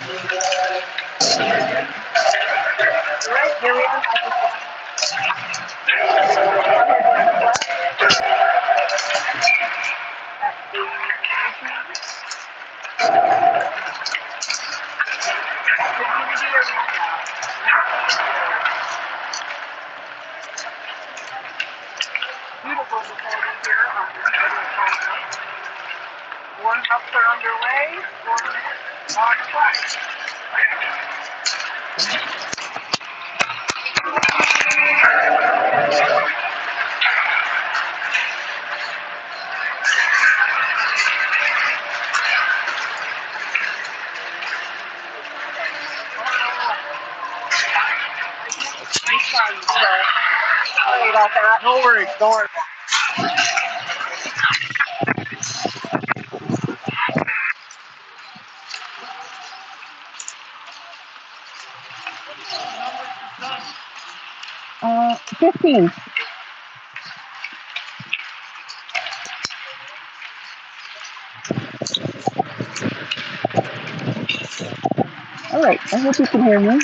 Right, here we are. Beautiful recording here on this little program. Warm-ups are underway. 4 minutes on the clock. Sorry about that. No worries, don't worry. Uh, 15. All right, I hope you can hear me.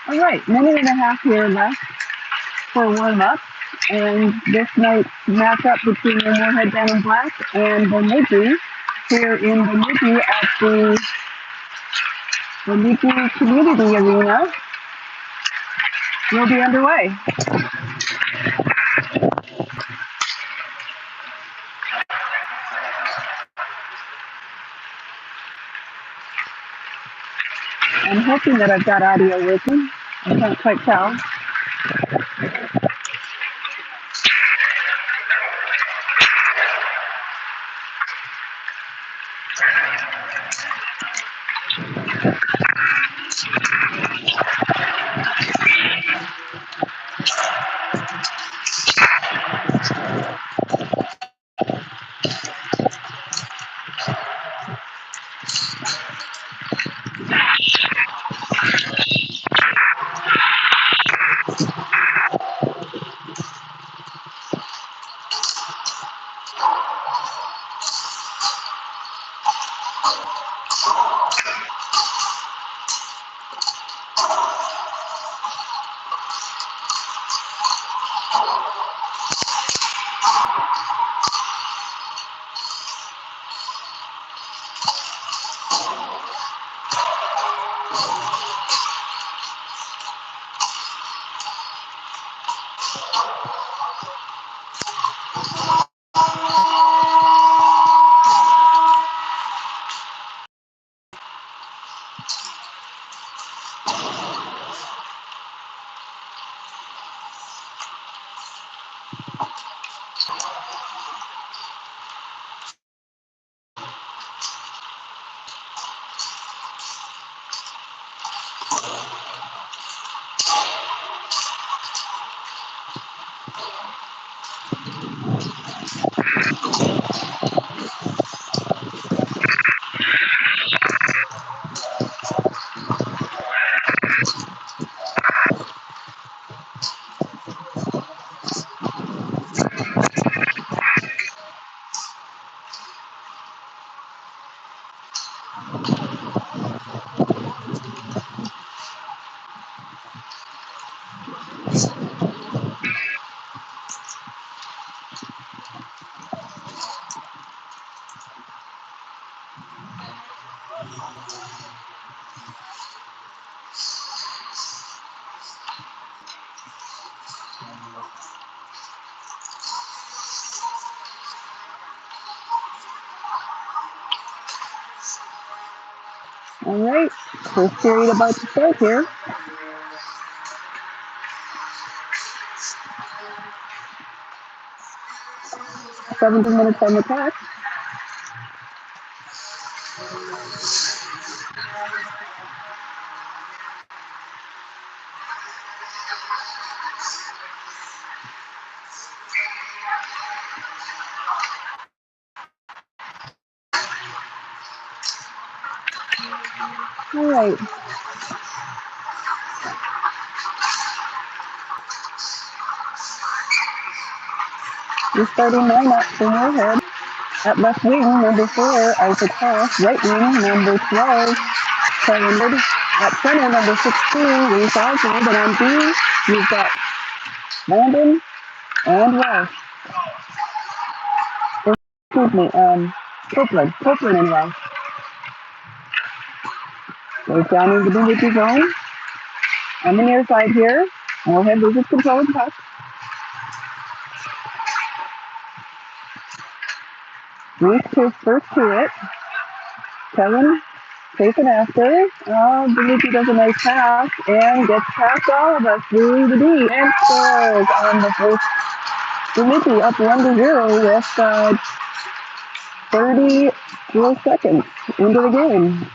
All right, minute and a half here left for warm-up, and this night's matchup between the MYHA Bantam Black and Bemidji here in Bemidji at the Bemidji Community Arena will be underway. I'm hoping that I've got audio with me. I can't quite tell. All right, first period about to start here. 17 minutes on the clock. All right. The starting lineup for Moorhead. At left wing, number 4, Isaac Cross. Right wing, number 12, Kevin Wood. At center, number 16, Reese Oswald. And on B, you've got Landon and Welsh. Excuse me, Copeland and Welsh. Goes down into the Bemidji zone. On the near side here, Moorhead loses control of the puck. Reese his first to it. Kevin taken after. Bemidji does a nice pass and gets past all of us through the D and scores on the first. Bemidji up 1-0 with 34 seconds into the game.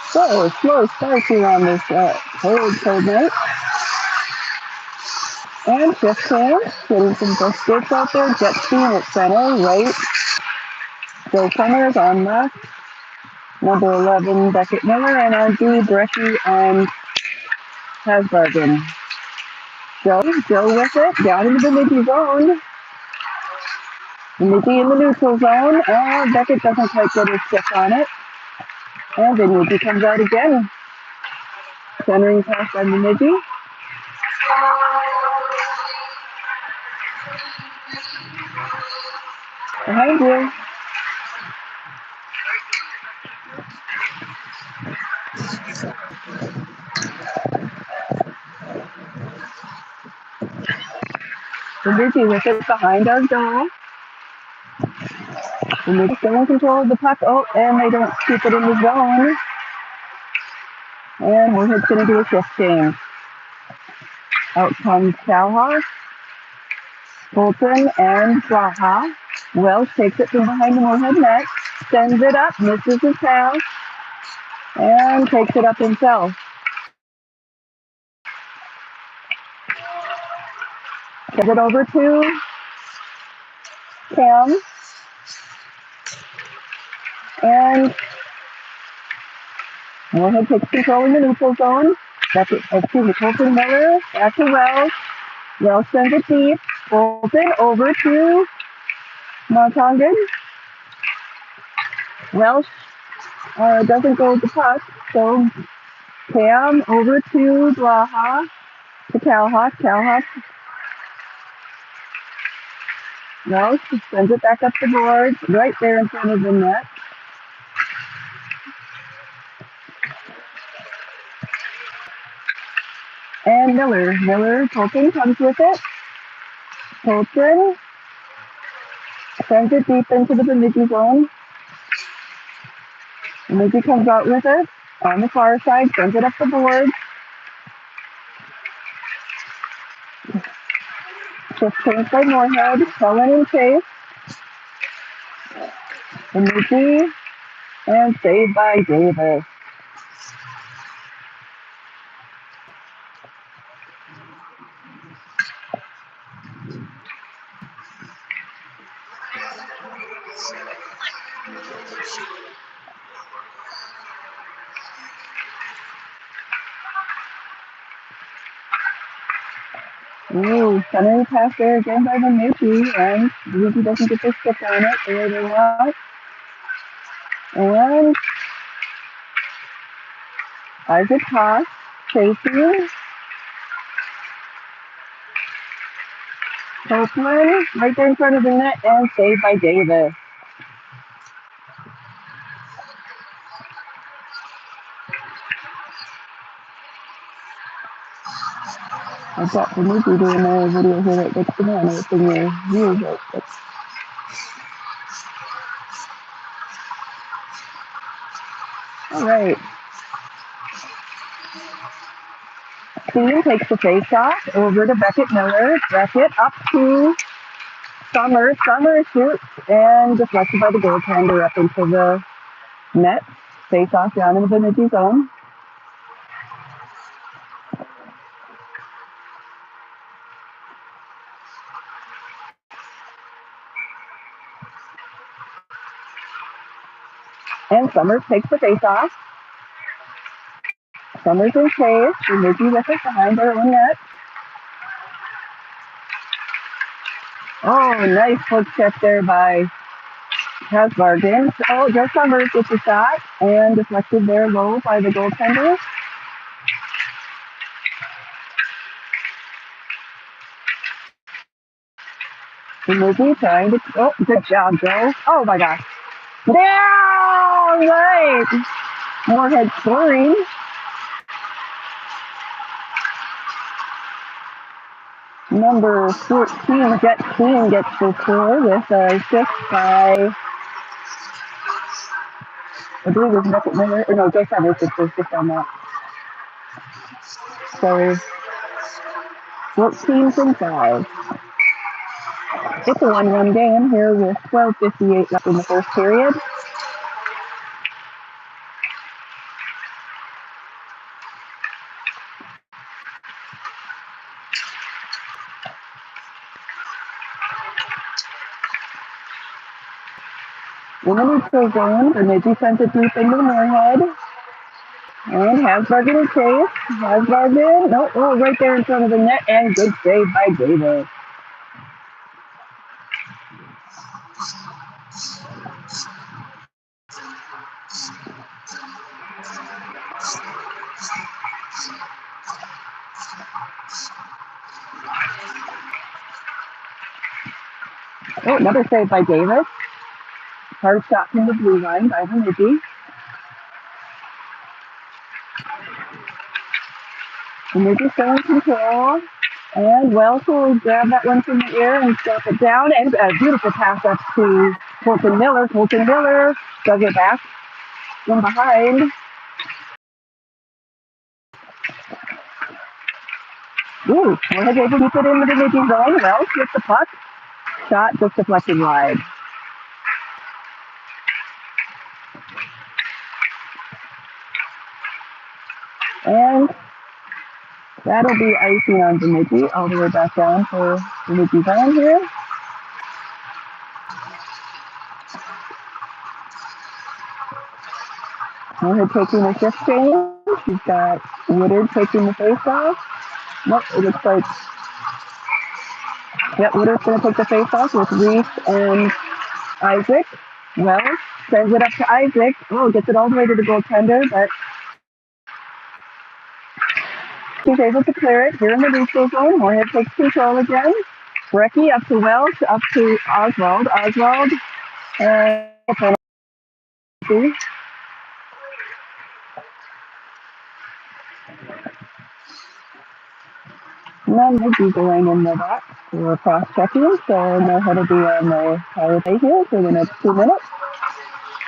So, slow start here on this cold night. And fifth cam, getting some fresh skates out there. Jet steam at center, right. Joe Summers on left. Number 11, Beckett Miller, and on D, Brecky and Hasbargen. Joe with it, down into the Bemidji zone. Bemidji in the neutral zone. Beckett doesn't quite get his stick on it. And Bemidji comes out again. Centering pass by Bemidji. Behind you. Bemidji with it behind our goal. Bemidji still in control of the puck. Oh, and they don't keep it in the zone. And Moorhead's going to do a shift change. Out comes Calhoff, Bolton, and Zaha. Welsh takes it from behind the Moorhead net, sends it up, misses his pass, and takes it up himself. Sends it over to Cam. And Moorhead takes control in the neutral zone. Bolton Miller, back to Welsh. Welsh sends it deep. Bolton over to Montongan. Welsh doesn't go with the puck, so Cam over to Blaha, to Calhoff. Calhoff. Welsh sends it back up the board, right there in front of the net. And Miller, Colton comes with it. Colton sends it deep into the Bemidji zone. Bemidji comes out with it on the far side, sends it up the board. Just changed by Moorhead, Cullen and Chase. Bemidji, and saved by Davis. Centering pass there again by Bemidji, and Bemidji doesn't get their stick on it the way they want. And Isaac Haas chasing. Copeland right there in front of the net and saved by Davis. I've got Bemidji doing a video here that looks banana with in your views. All right. Steam takes the face off over to Beckett Miller. Beckett up to Summers. Summers shoots and deflected by the goaltender up into the net. Face off down in the Bemidji zone. And Summers takes the face off. Summers in chase. Bemidji with it behind their own net. Oh, nice poke check there by Hasbargen. Oh, Joe Summers with the shot and deflected there low by the goaltender. Bemidji trying to, oh, good job, Joe. Oh my gosh. Yeah, all right. Moorhead scoring. Number 14, Jet King gets the score with a assist by, I believe it was Beckett Miller, or no, Joe Summers gets the assist on that. So 14 from 5. It's a 1-1 game here with 12:58 left in the first period. In the neutral zone, Bemidji sent it deep into the Moorhead. And Hasbargen in chase. Hasbargen, no, oh, right there in front of the net, and good save by Davis. Oh, another save by Davis. Hard shot from the blue line by Bemidji. Bemidji still in control. And Wells will grab that one from the air and stop it down. And a beautiful pass up to Colton Miller. Colton Miller does it back from behind. Ooh, Moorhead able to put in the Bemidji zone. Wells gets the puck. Shot just deflected wide. And that'll be icing on Bemidji all the way back down for Bemidji zone here. Moorhead taking a shift change. She's got Woodard taking the face off. Nope, it looks like, yep, Woodard's going to take the face off with Reese and Isaac. Wells sends it up to Isaac. Oh, gets it all the way to the goaltender, but he's able to clear it here in the neutral zone. Moorhead takes control again. Brecky up to Wells, up to Oswald. Oswald and penalty. None would be going in the box for cross-checking, so Moorhead will be on the power play here for the next 2 minutes.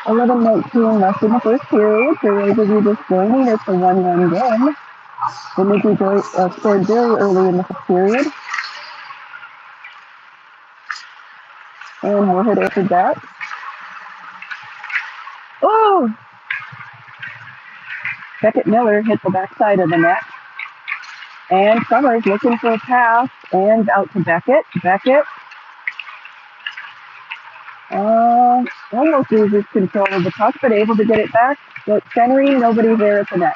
11:19 left in the first period. For those of you just joining, it's a 1-1 game. Bemidji scored very early in the first period. And Moorhead answered that. Oh! Beckett Miller hit the backside of the net. And Summers looking for a pass and out to Beckett. Beckett almost loses control of the puck, but able to get it back. But centering, nobody there at the net.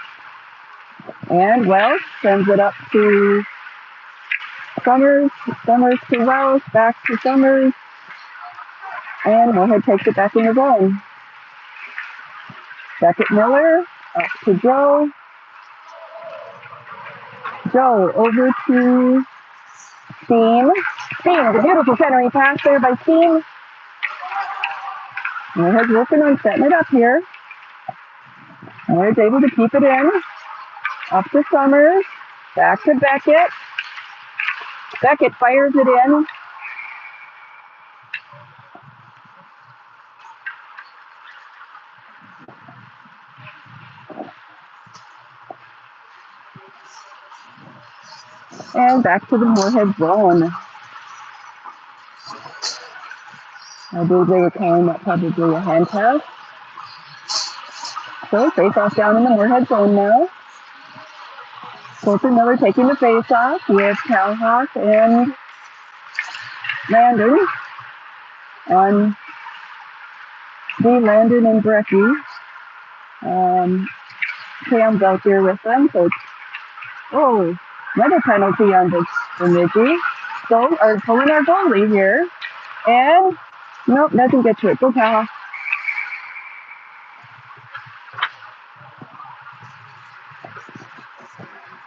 And Wells sends it up to Summers. Summers to Wells, back to Summers. And Moorhead takes it back in the zone. Beckett Miller up to Joe. Joe over to Steam. Steam, the beautiful centering pass there by Steam. Moorhead's working on setting it up here. Moorhead's able to keep it in. Up to Summers. Back to Beckett. Beckett fires it in. And back to the Moorhead zone. I believe they were calling that probably a hand pass. So face off down in the Moorhead zone now. Colter Miller taking the face off with Calhoff and Landon. On Landon and Brecky. Cam's out there with them. So, another penalty on the Bemidji. So, are pulling our goalie here. And, nope, doesn't get to it. Go, Calhoff.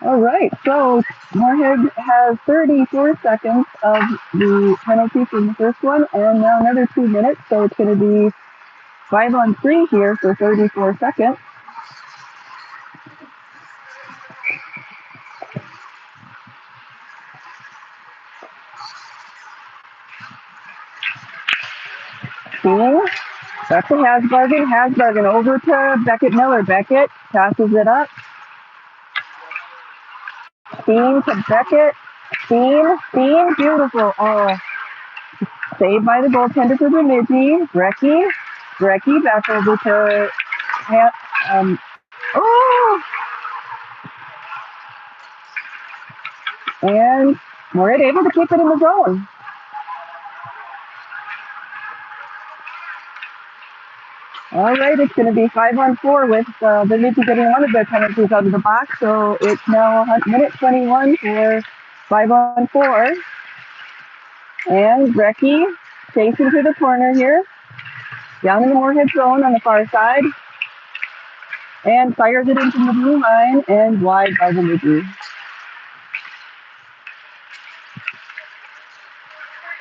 All right, so Moorhead has 34 seconds of the penalty from the first one, and now another 2 minutes, so it's going to be 5-on-3 here for 34 seconds. Steen, back to Hasbargen over to Beckett Miller. Beckett passes it up. Steen to Beckett. Steen, beautiful. Oh, saved by the goaltender for Bemidji. Brecky back over to, and Moorhead able to keep it in the zone. All right, it's going to be 5-on-4 with Bemidji getting one of their penalties out of the box. So it's now minute 21 for 5-on-4. And Brecky chasing to the corner here. Down in the Moorhead zone on the far side. And fires it into the blue line and wide by Bemidji.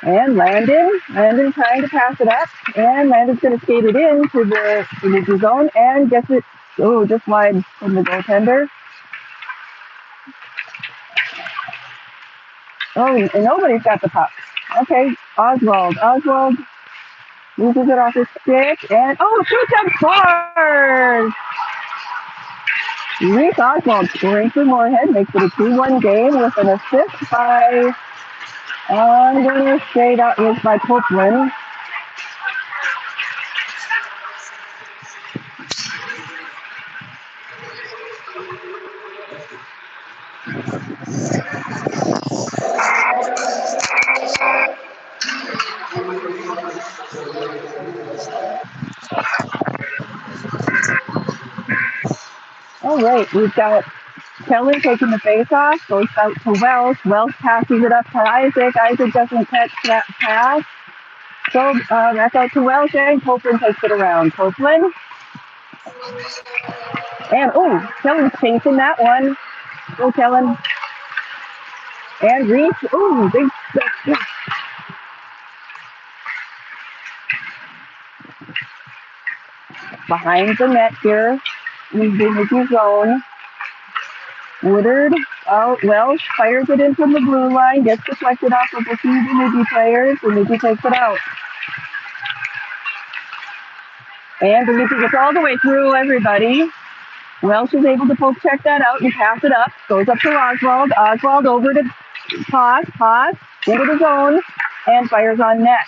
And Landon trying to pass it up. And Landon's going to skate it into the Bemidji zone and gets it, just wide from the goaltender. Oh, and nobody's got the puck. Okay, Oswald loses it off his stick, and shoots and scores! Reese Oswald scoring for Moorhead, makes it a 2-1 game with an assist by, I'm going to say that was by Copeland. All right, we've got Kelly taking the face off, goes out to Welsh. Welsh passes it up to Isaac. Isaac doesn't catch that pass. So back out to Welsh, and Copeland takes it around. Copeland. And, Kellen's chasing that one. Go, Kellen. And Reese. Big step. Behind the net here in the Bemidji zone. Woodard Welsh fires it in from the blue line, gets deflected off of a few Bemidji players. Bemidji takes it out. And Bemidji gets all the way through everybody. Welsh is able to poke check that out and pass it up. Goes up to Oswald. Oswald over to Pass into the zone and fires on net.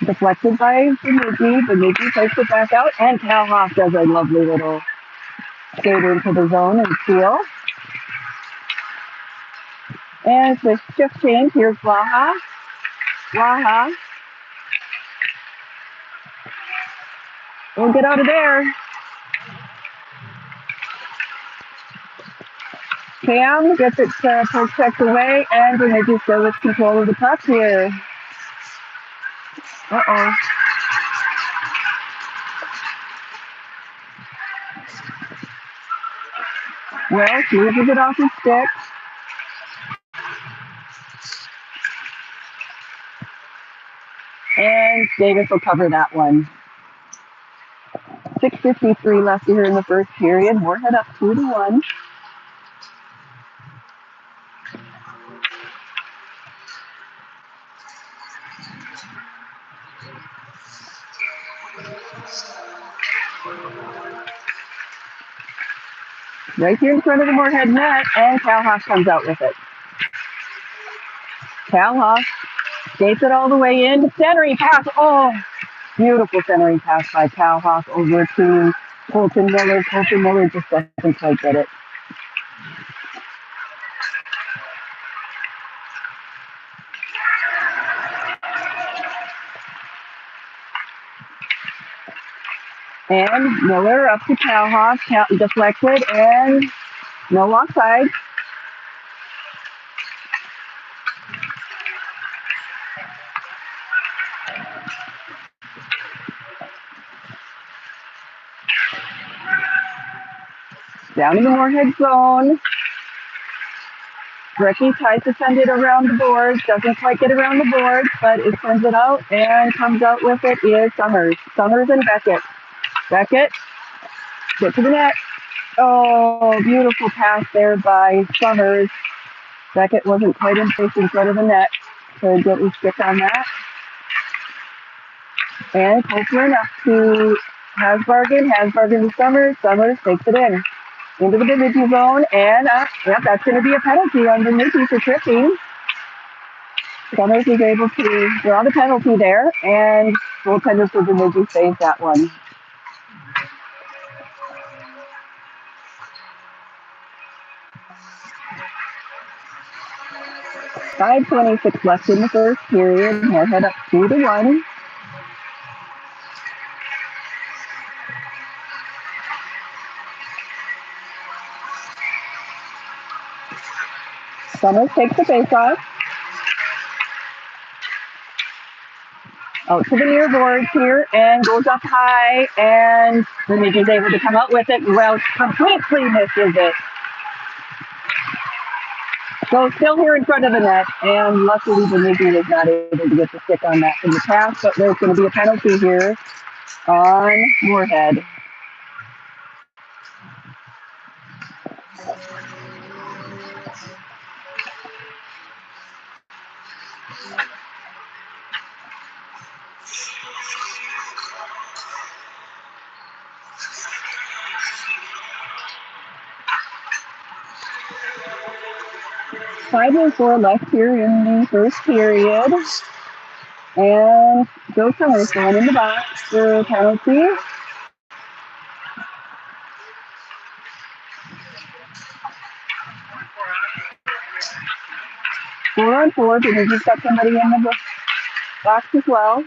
Deflected by Bemidji. Bemidji takes it back out, and Calhoff does a lovely little skate into the zone and steal. And it's a shift change. Here's Blaha. We'll get out of there. Cam gets it poke checked away, and Bemidji still with control of the puck here. Welsh loses it off his stick. And Davis will cover that one. 6:53 left here in the first period. Moorhead up 2-1. Right here in front of the Moorhead net, and Calhoff comes out with it. Calhoff skates it all the way in. Centering pass. Oh, beautiful centering pass by Calhoff over to Colton Miller. Colton Miller just doesn't quite get it. And Miller up to Calhoff, deflected, and no offside. Down in the Moorhead zone. Ricky tries to send it around the boards, doesn't quite get around the boards, but it sends it out, and comes out with it is Summers. Summers and Beckett. Beckett, get to the net. Oh, beautiful pass there by Summers. Beckett wasn't quite in place in front of the net to get his stick on that. And Copeland up to Hasbargen. Hasbargen to Summers. Summers takes it in. Into the Bemidji zone, and that's going to be a penalty on Bemidji for tripping. Summers is able to draw the penalty there, and goaltender for Bemidji saves that one. 5:26 left in the first period. Moorhead up 2-1. Summers takes the face-off. Out to the near boards here, and goes up high, and Bemidji's able to come out with it. Well, completely misses it. So still here in front of the net, and luckily Bemidji was not able to get the stick on that in the pass, but there's going to be a penalty here on Moorhead. Five and 4 left here in the first period. And Joe Summers going in the box for a penalty. Four on four, because he's got somebody in the box as well.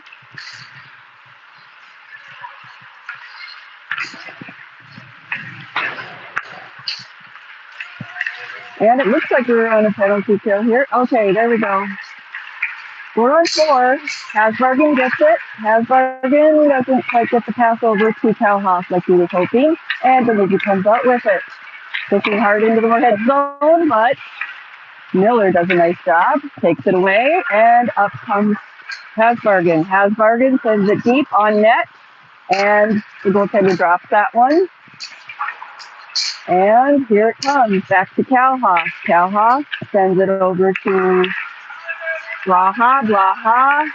And it looks like we're on a penalty kill here. Okay, there we go. 4 on 4. Hasbargen gets it. Hasbargen doesn't quite get the pass over to Calhoff like he was hoping. And Bemidji comes out with it. Pushing hard into the Moorhead zone, but Miller does a nice job. Takes it away, and up comes Hasbargen. Hasbargen sends it deep on net, and the goaltender drops that one. And here it comes, back to Calhoff. Calhoff sends it over to Blaha. Blaha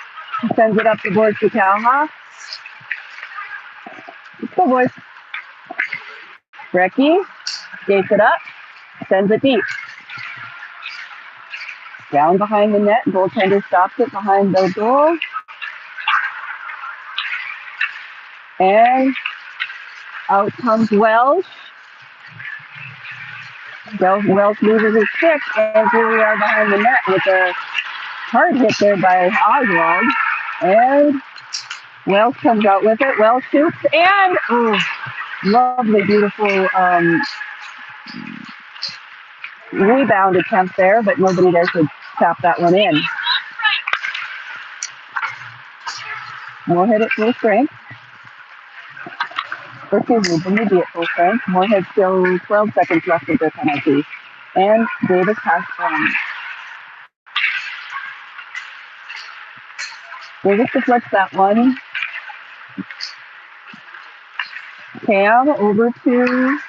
sends it up the board to Calhoff. Let's go, boys. Brecky skates it up, sends it deep. Down behind the net, goaltender stops it behind the goal. And out comes Welsh. Welsh loses his stick, and here we are behind the net with a hard hit there by Oswald. And Welsh comes out with it. Welsh shoots, and lovely, beautiful rebound attempt there, but nobody there could tap that one in. Moorhead at full strength. Or excuse me, Bemidji at full strength. Moorhead still 12 seconds left of their penalty. And Davis has Davis deflects that one. Cam over to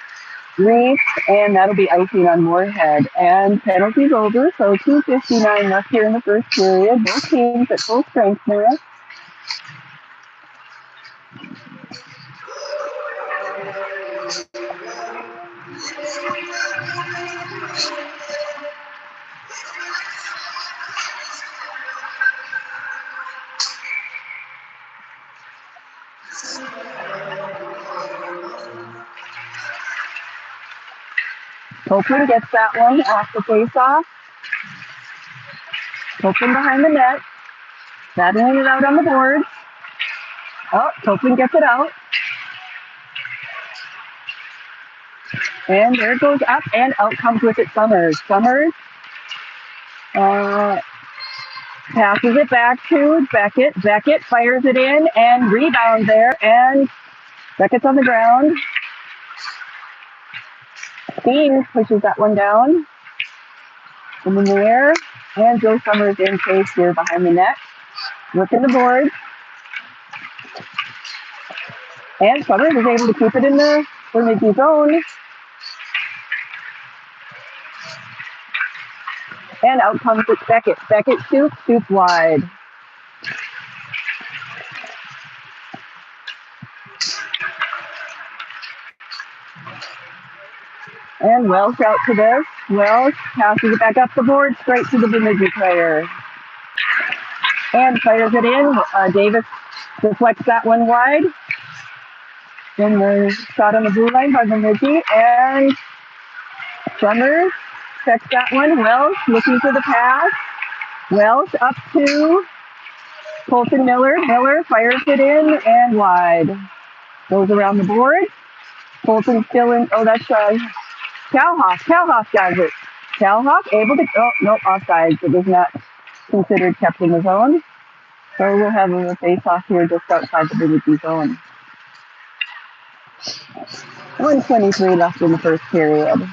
Reese, and that'll be icing on Moorhead. And penalty's over, so 2:59 left here in the first period. Both teams at full strength now. Copeland gets that one off the face-off. Copeland behind the net. Battling it out on the board. Oh, Copeland gets it out. And there it goes up, and out comes with it Summers. Summers passes it back to Beckett. Beckett fires it in and rebound there, and Beckett's on the ground. Steen pushes that one down in the air, and Joe Summers in chase here behind the net. Working the board. And Summers is able to keep it in the Bemidji zone. And out comes it Beckett. Beckett shoots wide. And Welsh out to this. Welsh passes it back up the board, straight to the Bemidji player. And fires it in. Davis deflects that one wide. Then the shot on the blue line by Bemidji. And Summers checks that one. Welsh looking for the pass. Welsh up to Colton Miller. Miller fires it in and wide. Goes around the board. Colton still in. Oh, that's Calhoff. Calhoff does it. Calhoff able to. Oh, no, offside. It was not considered kept in the zone. So we'll have a face-off here just outside the Bemidji zone. 1:23 left in the first period.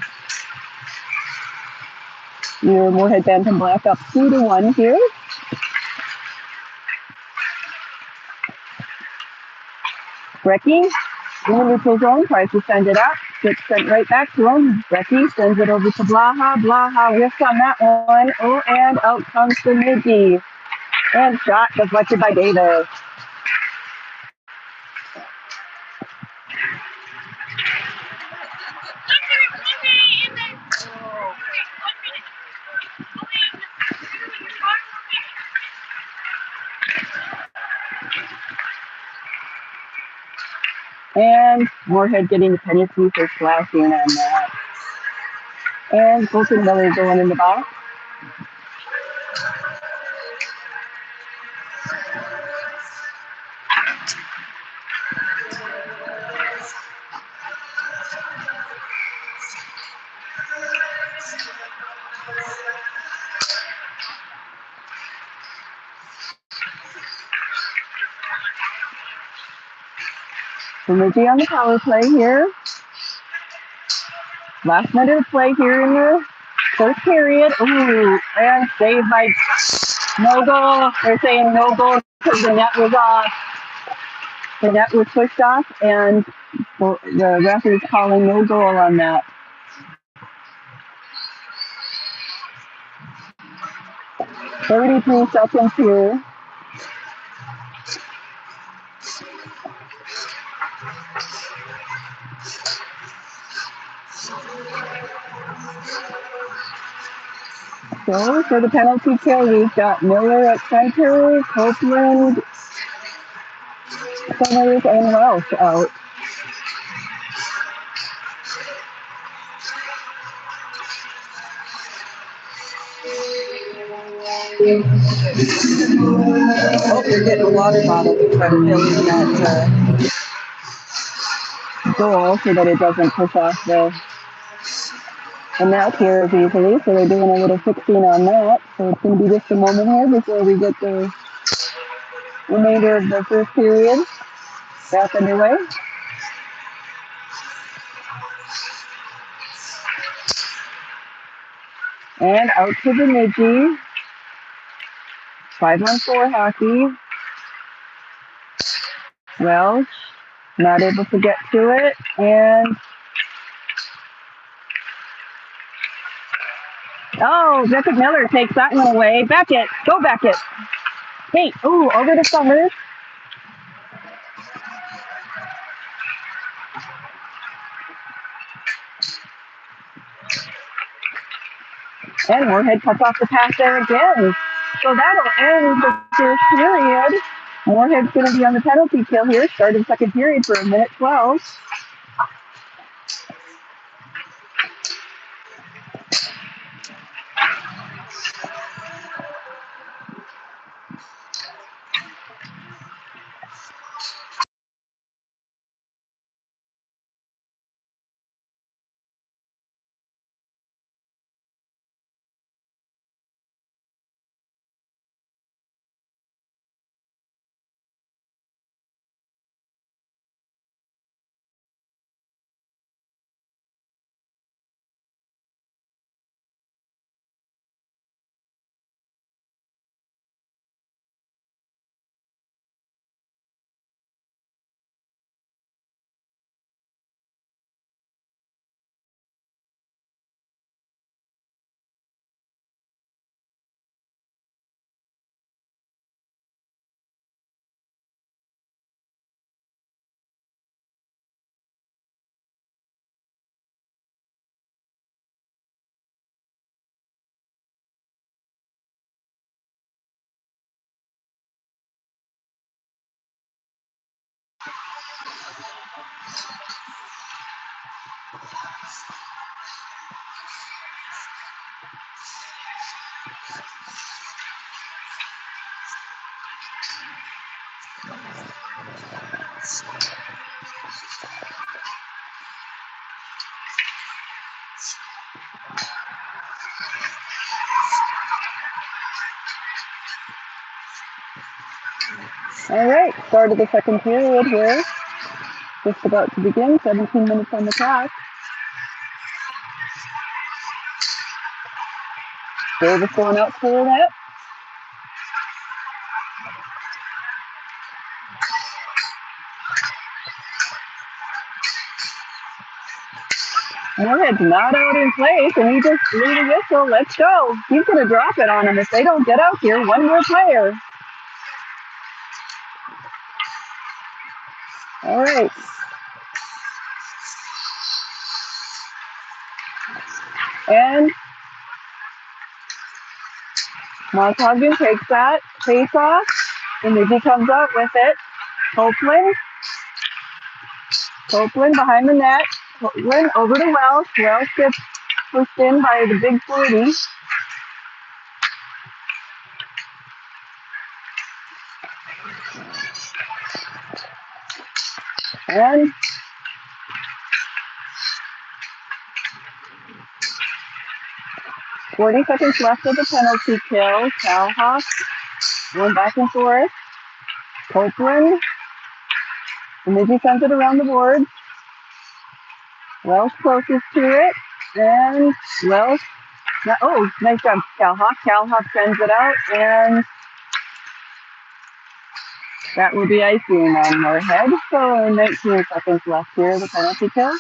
Your MYHA Bantam Black up 2-1 here. Brecky in the neutral zone, tries to send it up. Gets sent right back to him. Brecky sends it over to Blaha. Blaha whiffs on that one. Oh, and out comes Bemidji. And shot deflected by Davis. And Moorhead getting the penalty for slashing on that. And Colton Miller going in the box. Bemidji on the power play here. Last minute of play here in the first period. Ooh, and saved by no goal. They're saying no goal because the net was off. The net was pushed off, and the ref is calling no goal on that. "33 seconds here. So for the penalty kill, we've got Miller at center, Copeland, Summers, and Welsh out. Oh, they're getting a water bottle to try to fill in that goal so that it doesn't push off the net here as easily. So they're doing a little fixing on that. So it's going to be just a moment here before we get the remainder of the first period back underway. And out to Bemidji. 5-on-4 hockey. Welsh not able to get to it, and oh, Beckett Miller takes that one away. Beckett, go Beckett. Hey, ooh, over to Summers. And Moorhead cuts off the pass there again. So that'll end the first period. Moorhead's going to be on the penalty kill here, starting second period for 1:12. All right, start of the second period here. Just about to begin, 17 minutes on the clock. Davis going out for that. Moorhead's not out in place, and he just blew the whistle. Let's go. He's going to drop it on him if they don't get out here. One more player. All right. And Montagnon takes that face off, and Bemidji comes out with it. Copeland behind the net. Copeland over to Welsh. Welsh gets pushed in by the big 40. And .40 seconds left of the penalty kill. Calhoff going back and forth. Copeland. Bemidji sends it around the board. Welsh closest to it. And Welsh. Oh, nice job, Calhoff. Calhoff sends it out. And that will be icing on Moorhead. So 19 seconds left here, the penalty kill.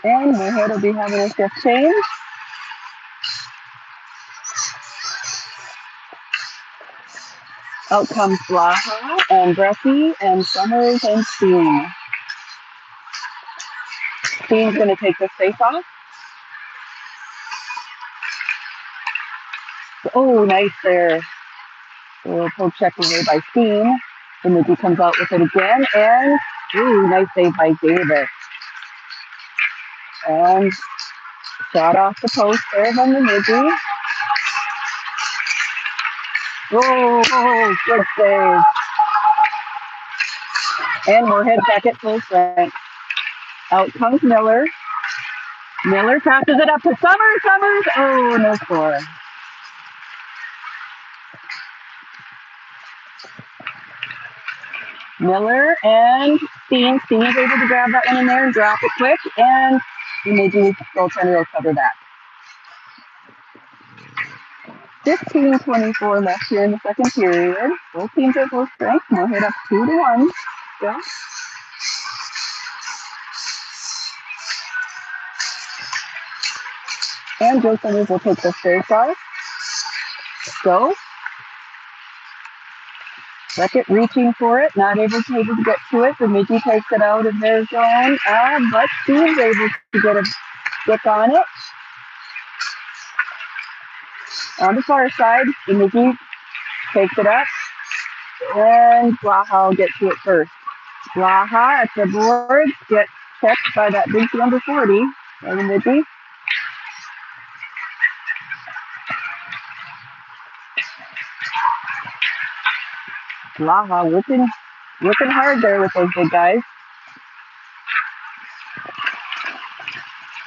And Moorhead will be having a shift change. Out comes Blaha and Bressie and Summers and Steen. Steen's going to take this face off. Oh, nice there. So poke check away by Steen. Bemidji comes out with it again. And, ooh, nice save by Davis. And shot off the post there by Bemidji. Oh, good save. And Moorhead back at full strength. Out comes Miller. Miller passes it up to Summers. Summers, oh, no score. Miller and Steen. Steen is able to grab that one in there and drop it quick. And Bemidji's goaltender will cover that. 15:24 left here in the second period. Both teams are full strength. Moorhead up 2-1 still. And Joe Summers will take the face off. Go. Beckett reaching for it, not able to get to it. Bemidji takes it out of their zone, but Steen's able to get a stick on it. On the far side, Bemidji takes it up, and MYHA will get to it first. MYHA at the board gets checked by that big number 40 by Bemidji. MYHA working hard there with those big guys.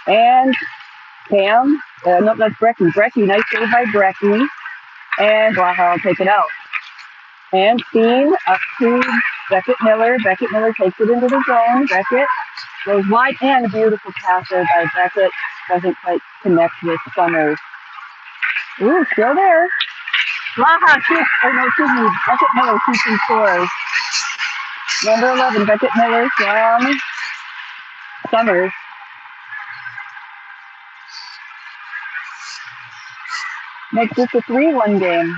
And Cam, no, that's Brecky. Brecky, nice save by Brecky. And MYHA will take it out. And Steen up to Beckett Miller. Beckett Miller takes it into the zone. Beckett goes wide, and a beautiful pass there by Beckett. Doesn't quite connect with Summers. Ooh, still there. MYHA shoots, Beckett Miller shoots and scores. Number 11, Beckett Miller from Summers. Makes this a 3-1 game.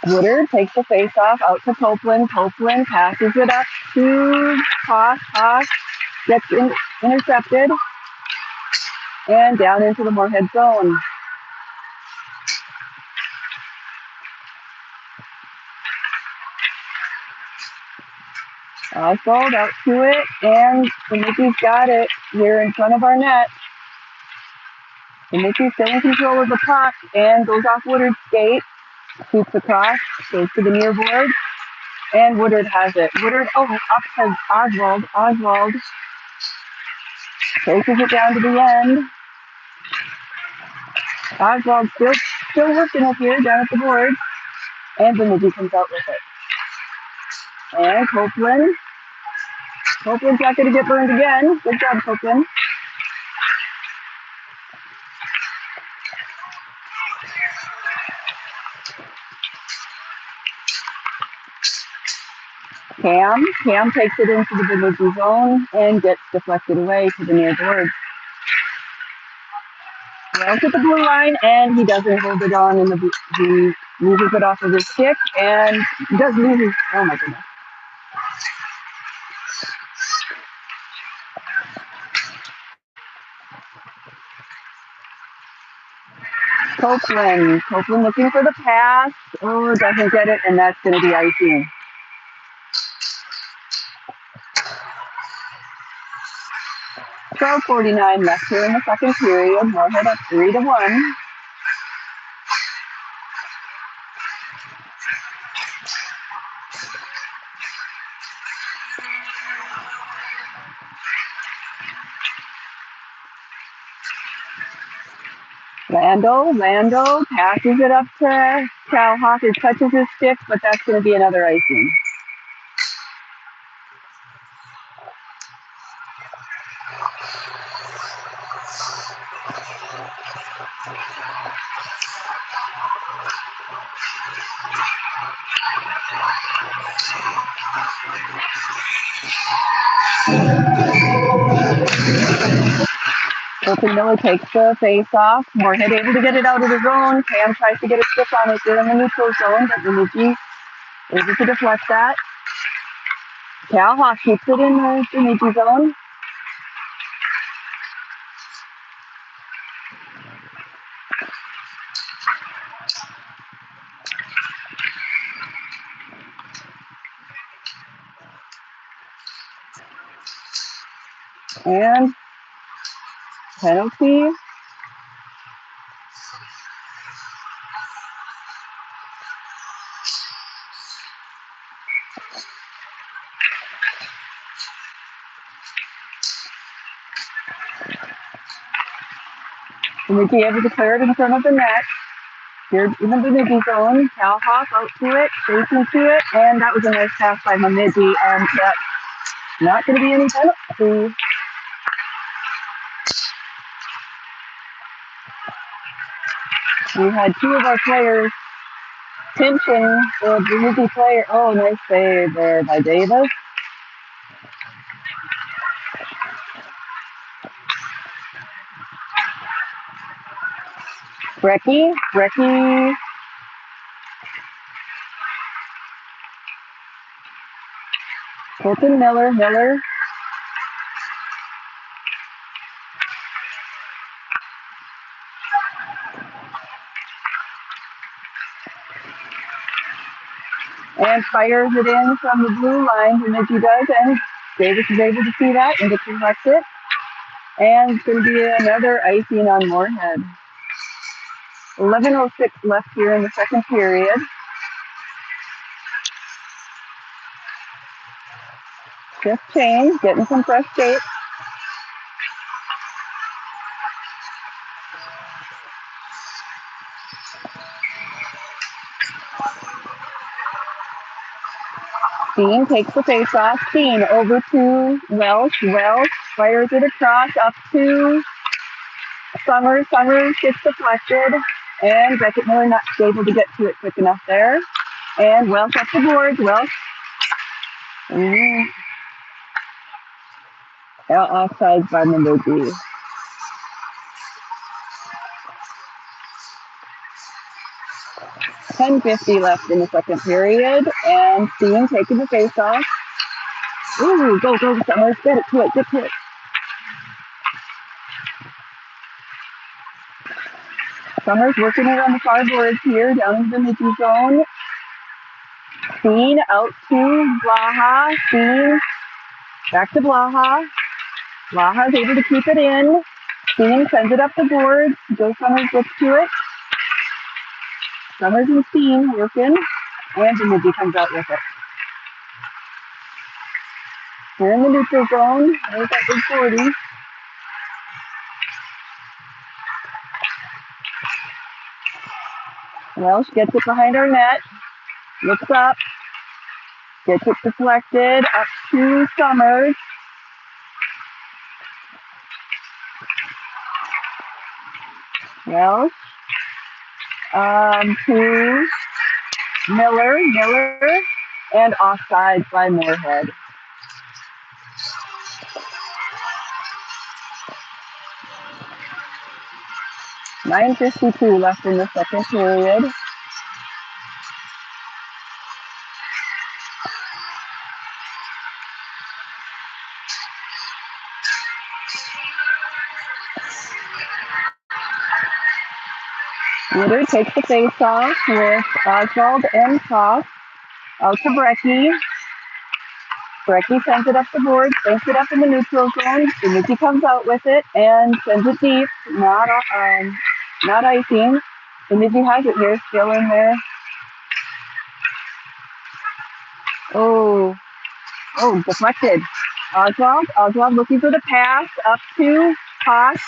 Woodard takes the face-off out to Copeland. Copeland passes it up to Tosh. Tosh gets intercepted and down into the Moorhead zone. Oswald out to it, and Bemidji's got it here in front of our net. Bemidji's still in control of the puck and goes off Woodard's skate. Shoots across, goes to the near board, and Woodard has it. Woodard, up to Oswald. Oswald chases it down to the end. Oswald still working up here down at the board, and Bemidji comes out with it. And Copeland's not going to get burned again. Good job, Copeland. Cam takes it into the Bemidji zone and gets deflected away to the near board. Well to the blue line, and he doesn't hold it on, and he loses it off of his stick, and does lose his, oh my goodness. Copeland looking for the pass. Oh, doesn't get it, and that's going to be icing. .49 left here in the second period. Moorhead up 3-1. Lando passes it up to Cowhawk. It touches his stick, but that's going to be another icing. Colton Miller takes the face-off. Moorhead able to get it out of the zone. Cam tries to get a stick on it here in the neutral zone, but Bemidji able to deflect that. Cowhawk keeps it in the Bemidji zone. And penalty. Bemidji able to clear it in front of the net. Here in the Bemidji zone. Cowhawk out to it, chasing to it, and that was a nice pass by Bemidji, and that's not going to be any penalty. We had two of our players pinching the Bemidji player. Oh, nice save there by Davis. Brecky, Colton Miller, and fires it in from the blue line, Bemidji does, and Davis is able to see that and to collect it. And it's going to be another icing on Moorhead. 11:06 left here in the second period. Shift change, getting some fresh shape. Steen takes the face off. Steen over to Welsh. Welsh fires it across up to Summers. Summers gets deflected. And Beckett Miller not able to get to it quick enough there. And Welsh up the board. Welsh. Offside by Bemidji. $10:50 left in the second period. And Steen taking the face off. Ooh, go, Summers. Get to it. Summers working it on the far boards here, down in the Bemidji zone. Steen out to Blaha. Steen back to Blaha. Blaha is able to keep it in. Steen sends it up the board. Joe Summers gets to it. Summers and Steen working. And Bemidji comes out with it. We're in the neutral zone. There's that big 40. Welsh gets it behind our net. Looks up. Gets it deflected up to Summers. Welsh. To Miller. And offside by Moorhead. $9:52 left in the second period. Woodard takes the face off with Oswald and Koff. Out to Brecky. Brecky sends it up the board, sinks it up in the neutral zone. Bemidji comes out with it and sends it deep. Not icing. Bemidji has it here, still in there. Oh, deflected. Oswald looking for the pass up to Koff.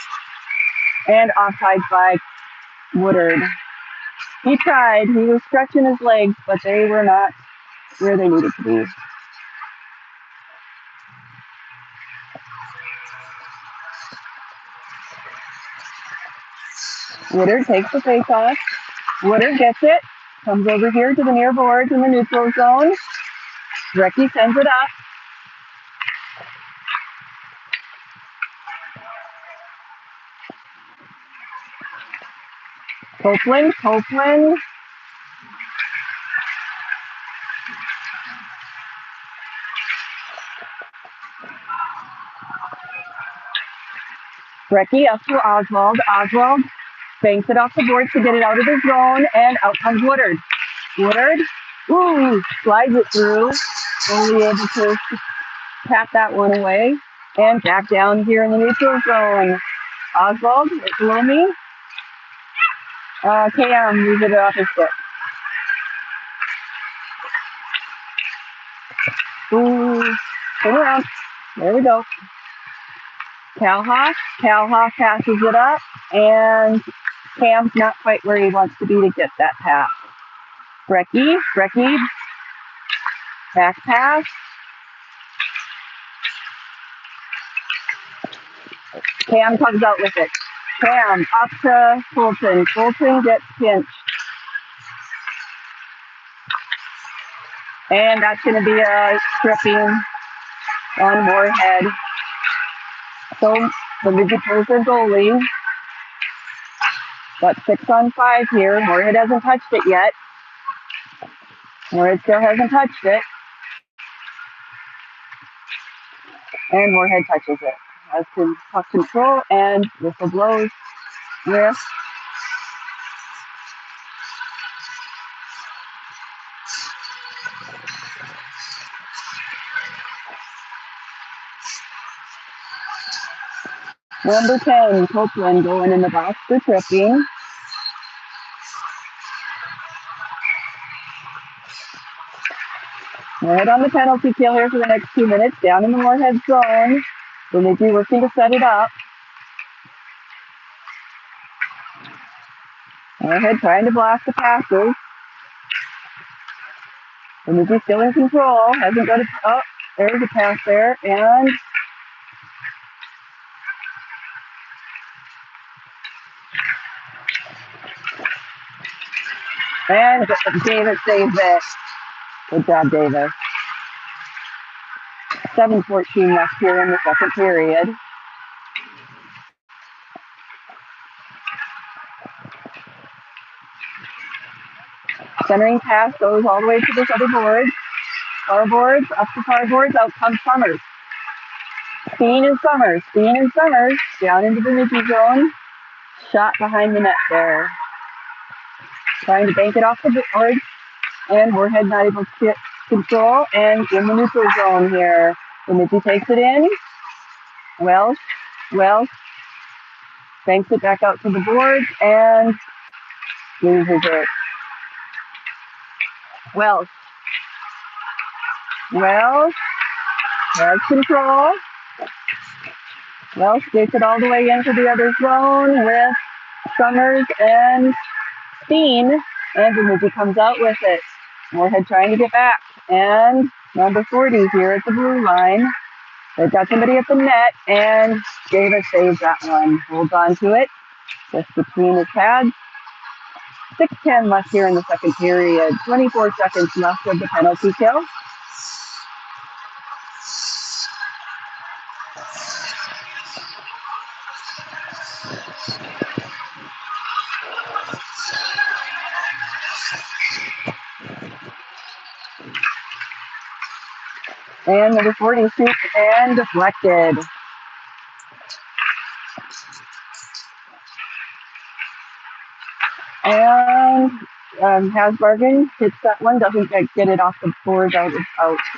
And offside by Woodard. He tried. He was stretching his legs, but they were not where they needed to be. Woodard takes the face off. Woodard gets it. Comes over here to the near boards in the neutral zone. Brecky sends it up. Copeland. Brecky up to Oswald. Oswald banks it off the board to get it out of the zone, and out comes Woodard. Slides it through. Only able to tap that one away. And back down here in the neutral zone. Oswald, below me. Cam moves it off his foot. Turn around. There we go. Calhoff passes it up, and Cam's not quite where he wants to be to get that pass. Brecky, back pass. Cam comes out with it. Cam up to Fulton. Fulton gets pinched. And that's going to be a stripping on Moorhead. So the Bemidji pulls their goalie. Got 6 on 5 here. Moorhead hasn't touched it yet. Moorhead still hasn't touched it. And Moorhead touches it. Has puck control and whistle blows with number 10, Copeland, going in the box for tripping. Moorhead on the penalty kill here for the next 2 minutes. Down in the Moorhead zone. Bemidji working to set it up. Moorhead trying to block the passes. Bemidji still in control. Hasn't got a... Oh, there's a pass there. And Davis saves it. Good job, Davis. 7:14 left here in the second period. Centering pass goes all the way to this other board. Far boards, up to far boards, out comes Summers. Steen and Summers, down into the Bemidji zone. Shot behind the net there. Trying to bank it off the board. And Moorhead not able to get control. And in the neutral zone here. Bemidji takes it in. Welsh banks it back out to the board and loses it. Welsh has control. Welsh gets it all the way into the other zone with Summers and Steen, and Bemidji comes out with it. Moorhead trying to get back, and number 40 here at the blue line. They've got somebody at the net, and Davis saves that one. Holds on to it, just between his pads. 6:10 left here in the second period. 24 seconds left of the penalty kill. And number 40 shoots and deflected. And Hasbargen hits that one, doesn't get it off the board, out.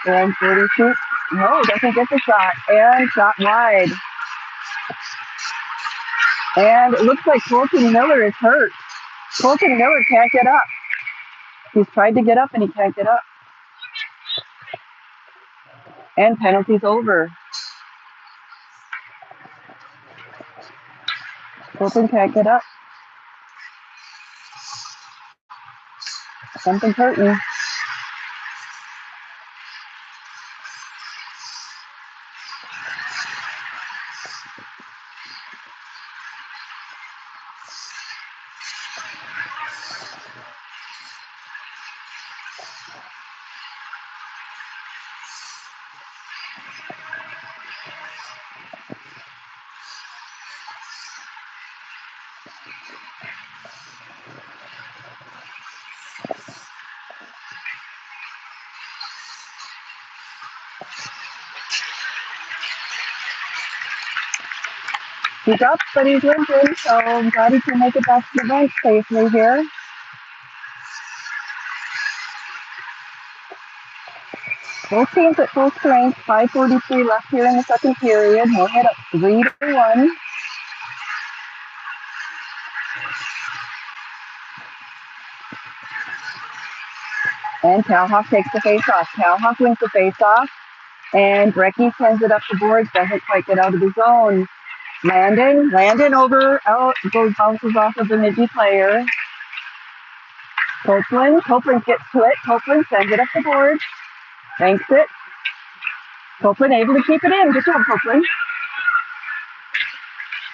And 40 shoots. No, doesn't get the shot. And shot wide. And it looks like Colton Miller is hurt. Colton Miller can't get up. He's tried to get up and he can't get up. And penalty's over. Colton can't get up. Something's hurting. He's up, but he's limping, so I'm glad he can make it back to the bench safely here. Both teams at full strength. 5:43 left here in the second period. Moorhead up 3-1. And Talhoff takes the face-off. Talhoff wins the face-off. And Brecky sends it up the boards. Doesn't quite get out of the zone. Landon over, out, bounces off of the Bemidji player. Copeland gets to it. Copeland sends it up the board. Banks it. Copeland able to keep it in. Good job, Copeland.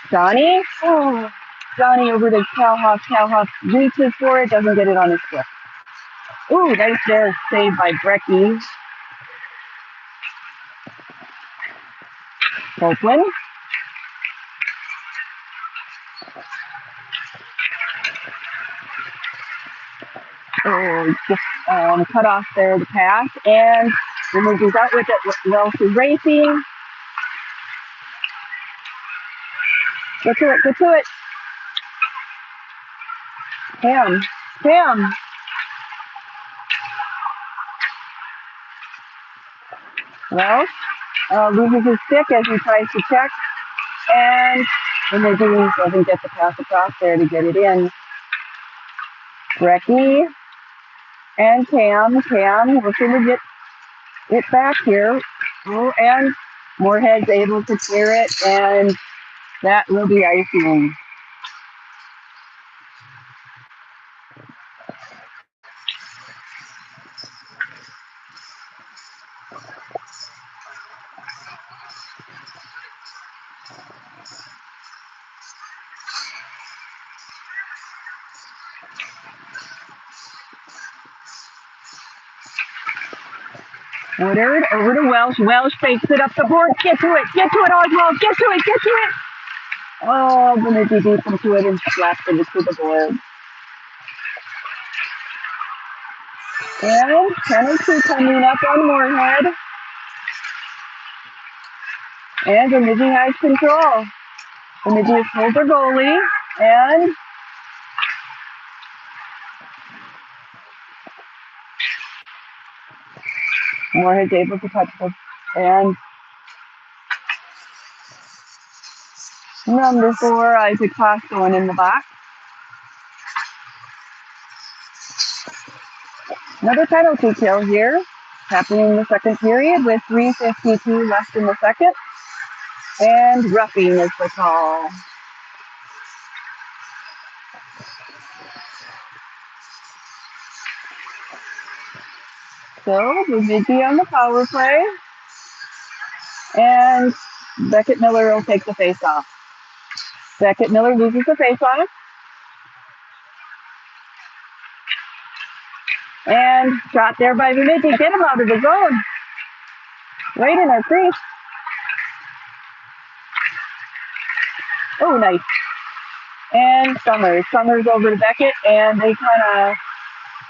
Johnny over to Talhoff. Talhoff reaches for it, doesn't get it on his foot. Ooh, nice there, saved by Brecky. Copeland. just cut off there the pass, and Bemidji's out with it. Welsh is racing. Get to it, get to it. Cam. Welsh loses his stick as he tries to check, and Bemidji doesn't get the pass across there to get it in. Brecky and Cam looking to get it back here. Oh, and Moorhead's able to clear it, and that will be icing. Woodard over to Welsh. Welsh fakes it up the board. Get to it, Oswald. Get to it. Oh, Bemidji beats him to it and slaps it to the board. And penalty coming up on Moorhead. And Bemidji has control. Bemidji has pulled their goalie, and Moorhead's able to touch it. And number 4, Isaac Foss going in the box. Another penalty kill here, happening in the second period with 3:52 left in the second. And roughing is the call. So Bemidji on the power play. And Beckett Miller will take the face-off. Beckett Miller loses the face-off. And shot there by Bemidji. Get him out of the zone. Right in our crease. Oh, nice. And Summers over to Beckett, and they kind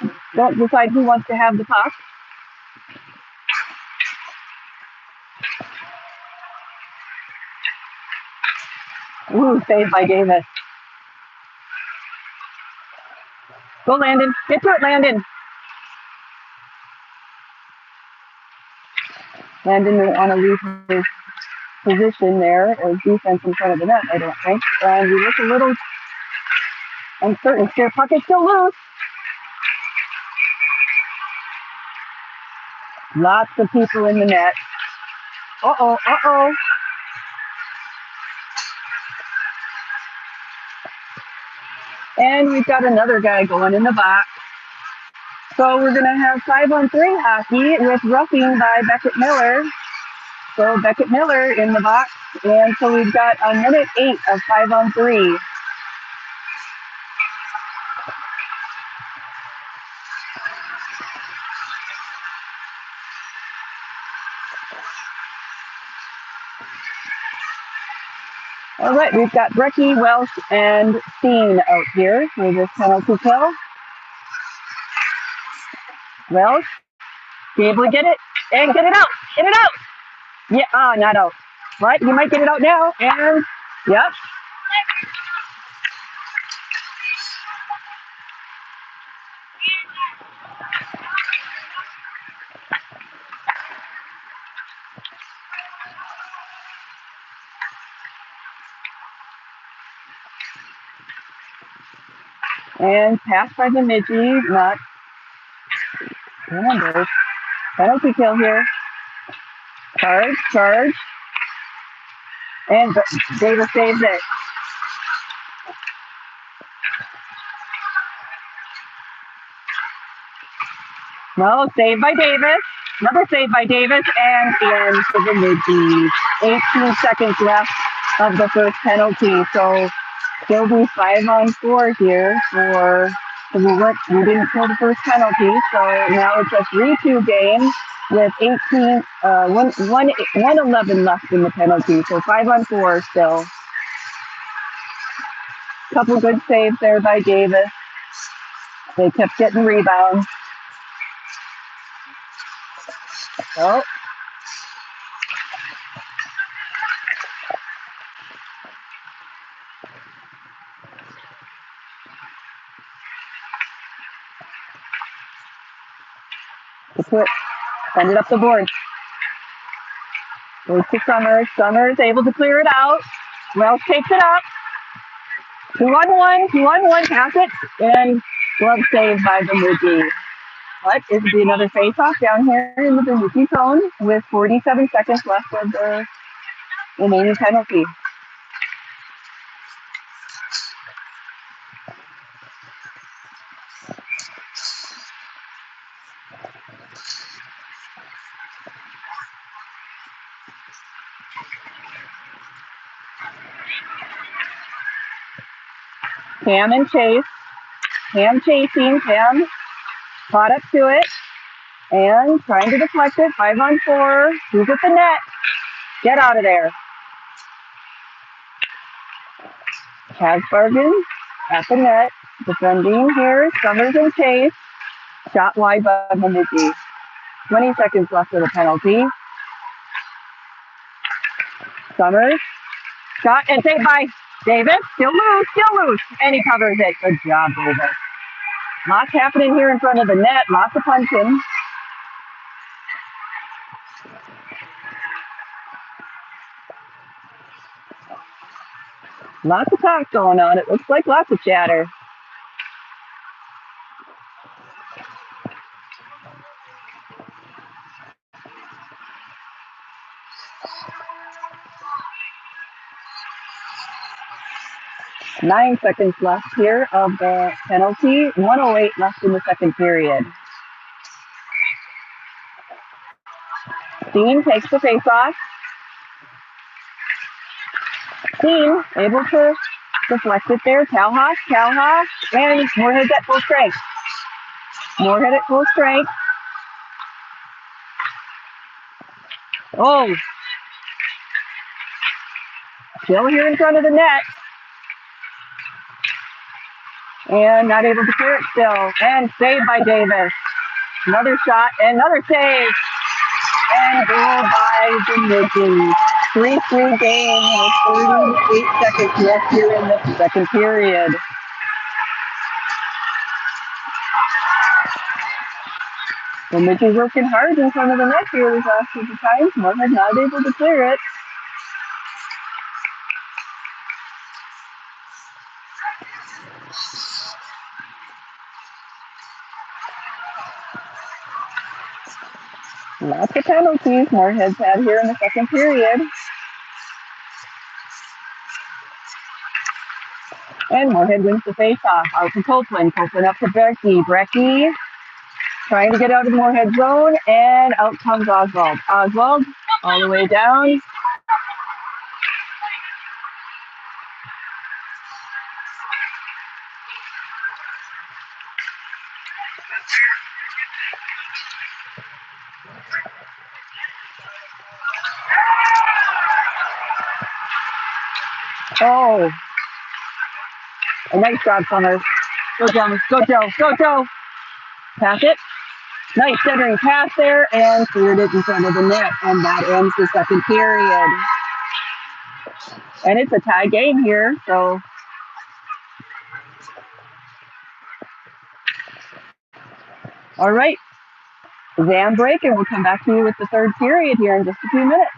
of don't decide who wants to have the puck. Ooh, saved by Davis. Go, Landon. Get to it, Landon. Landon on a leave his position there as defense in front of the net, I don't think. And we look a little uncertain. Their puck is still loose. Lots of people in the net. Uh-oh. And we've got another guy going in the box. So we're going to have 5-on-3 hockey with roughing by Beckett Miller. So Beckett Miller in the box. And so we've got a minute 8 of 5-on-3. All right, we've got Brecky, Welsh, and Steen out here for this penalty kill. Welsh, be able to get it, and get it out. Yeah, not out. Right, you might get it out now, and, yep. And pass by Bemidji, not. Remember, penalty kill here. Charge. And Davis saves it. No, saved by Davis. Another save by Davis, and in for Bemidji. 18 seconds left of the first penalty. So still be 5-on-4 here for. So we didn't kill the first penalty. So now it's a 3-2 game with 1:11 left in the penalty. So 5-on-4 still. Couple good saves there by Davis. They kept getting rebounds. Oh, it's it. Send it up the board. Goes to Summers. Summers able to clear it out. Wells takes it up. 2-on-1, 2-on-1, pass it, and glove saved by Bemidji. But it'll be another face-off down here in the Bemidji zone with 47 seconds left of the remaining penalty. Cam and Chase. Cam chasing. Cam caught up to it and trying to deflect it. 5-on-4. Who's at the net? Get out of there. Hasbargen at the net. Defending here. Summers and Chase. Shot wide by Bemidji. 20 seconds left of the penalty. Summers. Shot and saved by Davis. Still loose. And he covers it. Good job, Davis. Lots happening here in front of the net. Lots of punching. Lots of talk going on. It looks like lots of chatter. Nine seconds left here of the penalty. 1:08 left in the second period. Dean takes the face-off. Dean able to deflect it there. Calhoff, and Moorhead's at full strength. Moorhead at full strength. Oh, still here in front of the net. And not able to clear it still. And saved by Davis. Another shot, another save. And goal by Bemidji. 3-3 game with 38 seconds left here in the second period. Bemidji working hard in front of the net here these last couple times. Moorhead not able to clear it. Lots of penalties Moorhead's had here in the second period. And Moorhead wins the face-off. Out to Copeland. Copeland up to Brecky. Brecky trying to get out of Moorhead zone, and out comes Oswald. Oswald all the way down. Oh, a nice job, Summers. Go, Joe. Pass it. Nice centering pass there, and cleared it in front of the net, and that ends the second period. And it's a tie game here, so all right. Exam break, and we'll come back to you with the third period here in just a few minutes.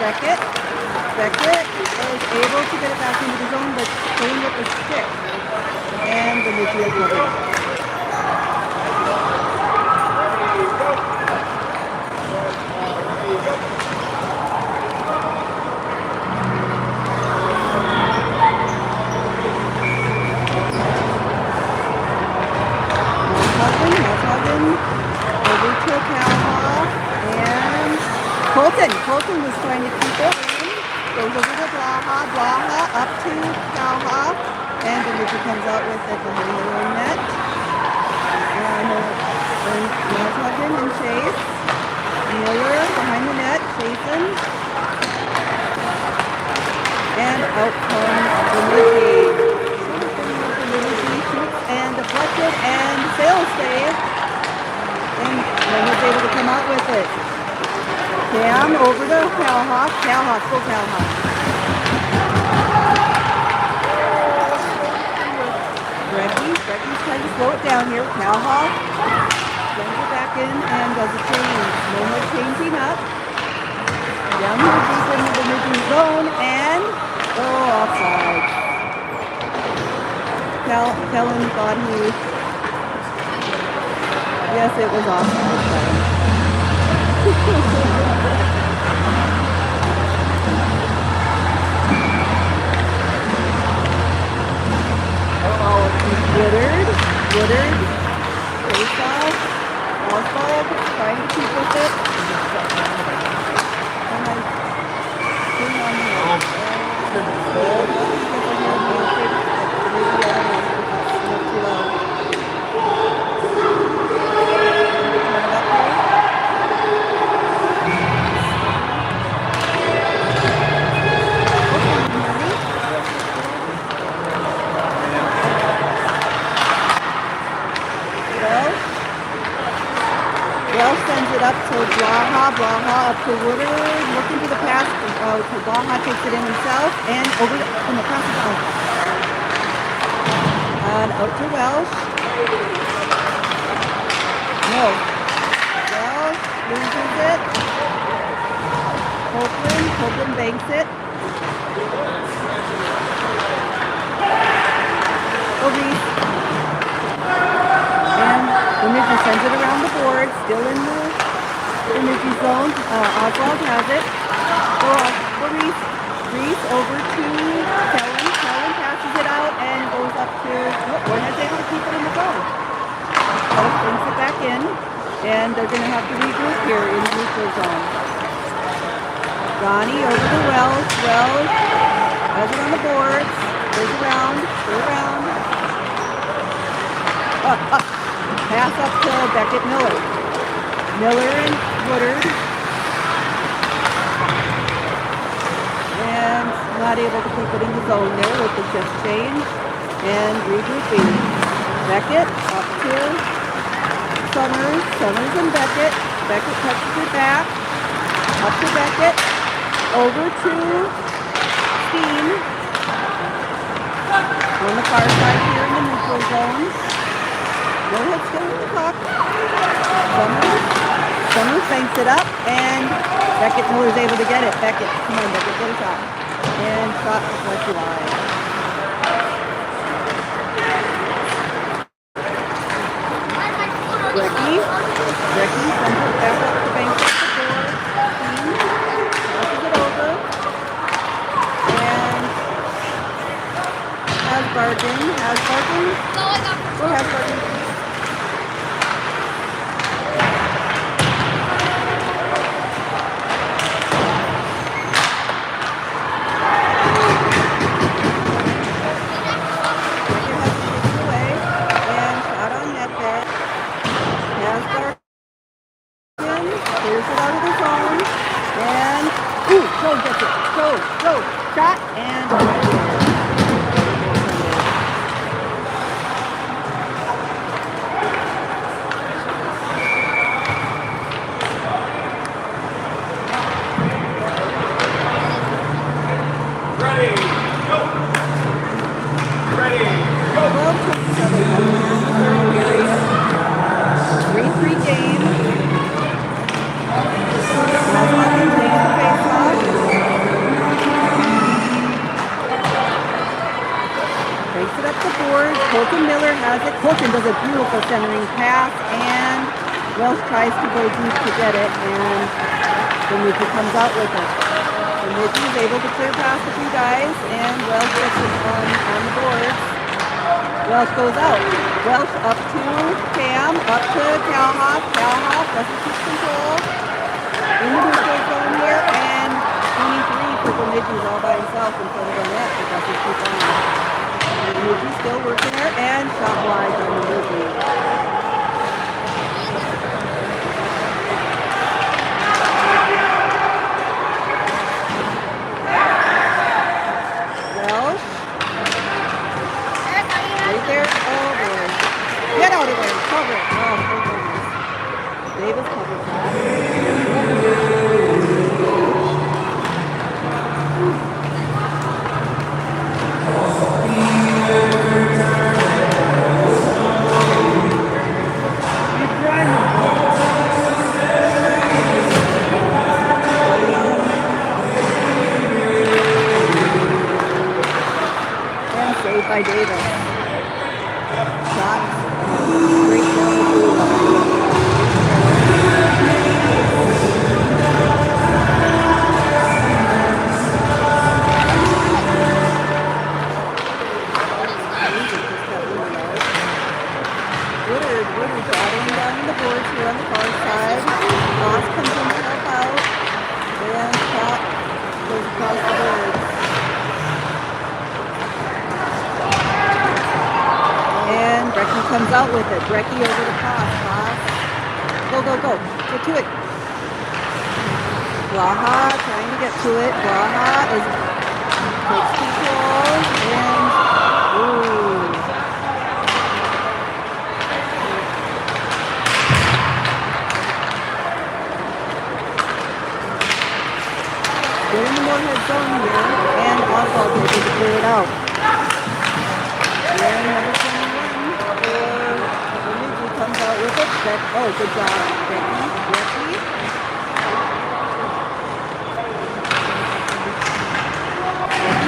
Beckett. Beckett is able to get it back into the zone, but playing with the stick. And Bemidji is covered. Over to Calhoff, and Colton was trying to keep it in, goes over to Blaha up to Calhoff, and Bemidji comes out with it behind their own net, and Mashagan and Chase, Miller behind the net, chasing, and out comes Bemidji shoots and deflected, and sail save. And was able to come out with it. Cam over to Calhoff. Go Calhoff. Brecky's trying to slow it down here. Calhoff sends it back in and does a change. No more changing up. Down here deep into the Bemidji zone and offside. Kellen thought he. Yes, it was awesome. Woodard, face off, Oswald, trying to keep with it. And I hang on sends it up to Blaha up to Woodard, looking for the pass, to Blaha takes it in himself, and over from the pass is out. And out to Welsh. No. Welsh loses it. Copeland banks it. Reese. And Bemidji sends it around the board, still in the Bemidji zone. Oswald has it. For Reese over to Kellen. Kellen passes it out and goes up to Warhead's able to keep it in the zone. Welsh brings it back in, and they're going to have to regroup here in neutral zone. Ronnie over to Wells. Wells has it on the boards. Goes around. Up. Pass up to Beckett Miller. Miller and Woodard. And not able to keep it in the zone there with the shift change. And regrouping. Beckett up to Summers. Summers and Beckett. Beckett touches it back. Up to Beckett. Over to Steen. On the far side here in the neutral zone. Warhead still in the puck. Summers banks it up, and Beckett Miller's able to get it. Beckett, come on, Beckett, get a shot. And shot deflected wide. Brecky sends it back up to bank at the board. Passes it over. And has Barton. Go ahead, Barton. Shot and ready, go! 3-3 game. Face off. has it. Colton does a beautiful centering pass, and Welsh tries to go deep to get it, and Bemidji comes out with it. Bemidji is able to clear past a few guys, and Welsh gets it on the boards. Welsh goes out. Welsh up to Cam, up to Calhoff. Calhoff doesn't keep control. In the neutral zone here, and 23 for Bemidji is all by himself in front of the net, but doesn't keep on. Bemidji still working there, and shot wide on Bemidji. Welsh. Right there. Oh boy. Get out of there. Cover it. Oh, thank goodness. Davis covered that. And saved by Davis. Shot straight down the blue line. Woodard battling down in the boards here on the far side. Ross comes in to help out. And shot goes across the boards. And Brecky comes out with it. Brecky over the cross. Cross. Go, go, go. Get to it. Blaha trying to get to it. Blaha takes control. And, ooh. We're in the Moorhead zone here, and Oswald is able to clear it out. And number 21 for Bemidji comes out with it. Oh, good job, Becky.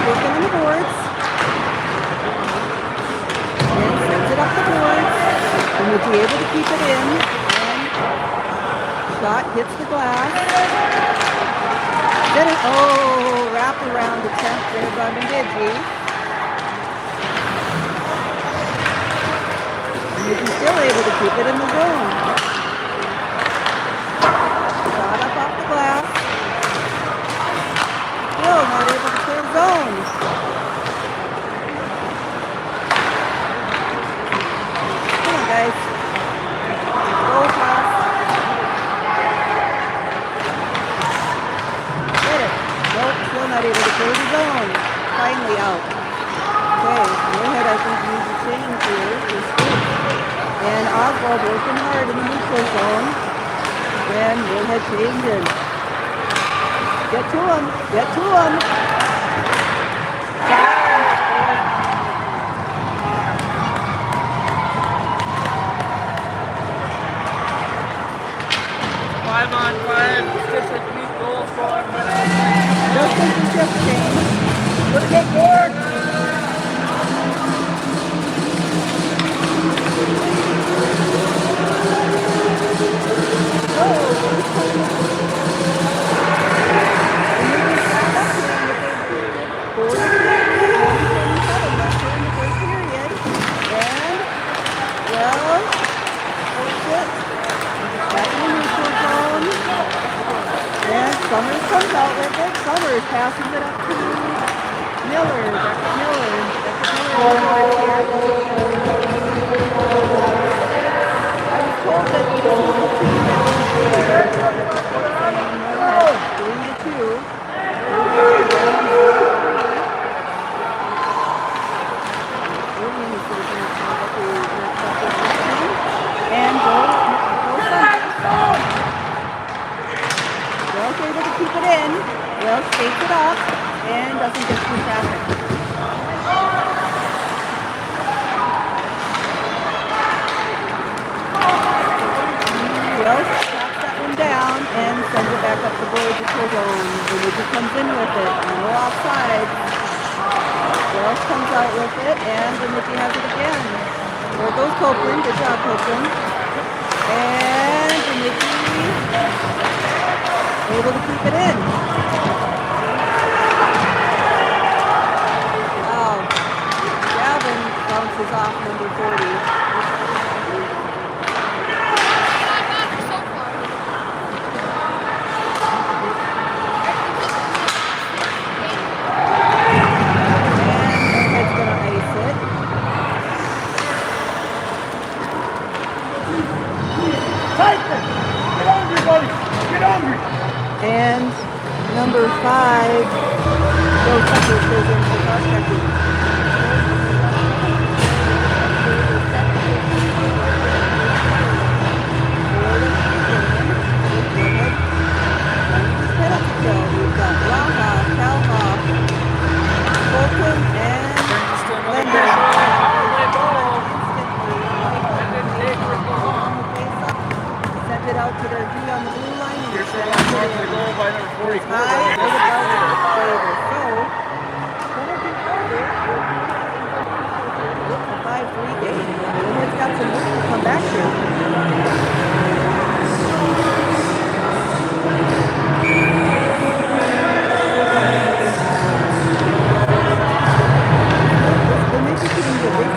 Working on the boards. And sends it up the boards. Bemidji able to keep it in. And shot hits the glass. Oh, wrap around attempt there by Bemidji. Bemidji still able to keep it in the zone. Shot up off the glass. Still not able to clear zone. Come on, guys. Go pass. Still not able to clear the zone. Finally out. Okay, Moorhead I think needs a change here. And Oswald working hard in the neutral zone. And Moorhead changing. Get to him. Get to him. Five on five. Just a deep goal for Just as the shift change. Let's go forward. Summers comes out with it. Summers passes it up to Miller. Beckett Miller. I was told that he was able to get 3-2. And go Summers. Wells able to keep it in. Wells skates it up and doesn't get through traffic. Wells chops that one down and sends it back up the boards to his own. Bemidji comes in with it. No offside. Wells comes out with it and Bemidji has it again. There goes Copeland. Good job, Copeland. And Bemidji able to keep it in. Wow. Gavin bounces off number 40. And Moorhead's going to ice it. Get hungry, buddy! Get hungry! And number 5, Joe Tucker goes in for prospecting. Penalty kill. We've got Blaha, Calhoff, Fulton, and Lender. Sent it out to their D on the blue line. And Here's the goal by number 44. high for the favor. So, penalty over. It's a 5-3 game. It's got some work to come back to. The Bemidji team's a big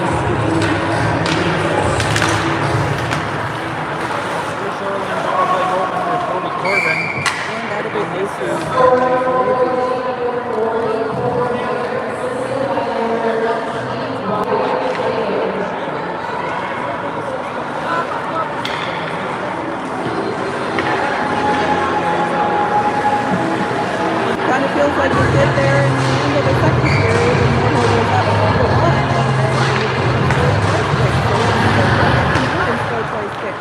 and that'll be kind of feels like we did there in the end of the second period when Moorhead was up 1-1 and then scored twice quick.